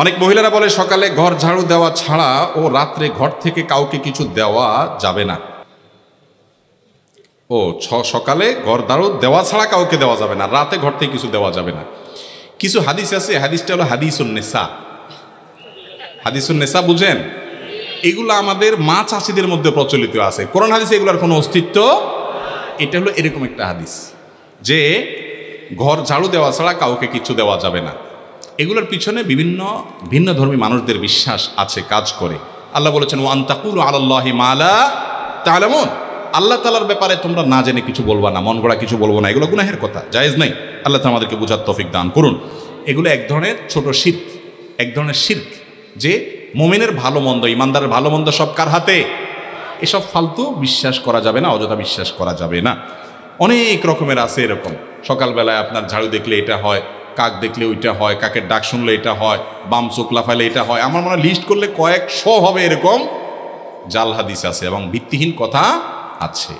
অনেক মহিলারা বলে সকালে ঘর ঝাড়ু দেওয়া ছাড়া ও রাত্রে ঘর থেকে কাউকে কিছু দেওয়া যাবে না। সকালে ঘর ঝাড়ু দেওয়া ছাড়া কাউকে দেওয়া যাবে না, রাতে ঘর থেকে কিছু দেওয়া যাবে না। কিছু হাদিস আছে, হাদিসটা হলো হাদিসুন নেসা। হাদিসুন নেসা বুঝেন? এগুলো আমাদের মা চাষিদের মধ্যে প্রচলিত আছে, কোরআন হাদিসে এগুলোর কোনো অস্তিত্ব। এটা হলো এরকম একটা হাদিস যে ঘর ঝাড়ু দেওয়া ছাড়া কাউকে কিছু দেওয়া যাবে না। এগুলোর পিছনে বিভিন্ন ভিন্ন ধর্মী মানুষদের বিশ্বাস আছে, কাজ করে। আল্লাহ বলেছেন ওয়ান তাকুলু আলাল্লাহি মা লা তা'লামুন, আল্লাহ তাআলার ব্যাপারে তোমরা না জেনে কিছু বলবা না, মন গড়া কিছু বলবো না, এগুলো গুনাহের কথা, জায়েজ নাই। আল্লাহ তাআলা আমাদেরকে বুঝার তৌফিক দান করুন। এগুলো এক ধরনের ছোট শিরক, এক ধরনের শিরক, যে মুমিনের ভালো মন্দ, ইমানদারের ভালো মন্দ সব কার হাতে? এসব ফালতু বিশ্বাস করা যাবে না, অযথা বিশ্বাস করা যাবে না। অনেক রকমের আছে এরকম, সকালবেলায় আপনার ঝাড়ু দেখলে এটা হয়, কাক দেখলে ওইটা হয়, কাকের ডাক শুনলে এটা হয়, বাম চোখ লাফাইলে এটা হয়। আমার মনে হয় লিস্ট করলে কয়েকশো হবে এরকম জাল হাদিস আছে এবং ভিত্তিহীন কথা আছে।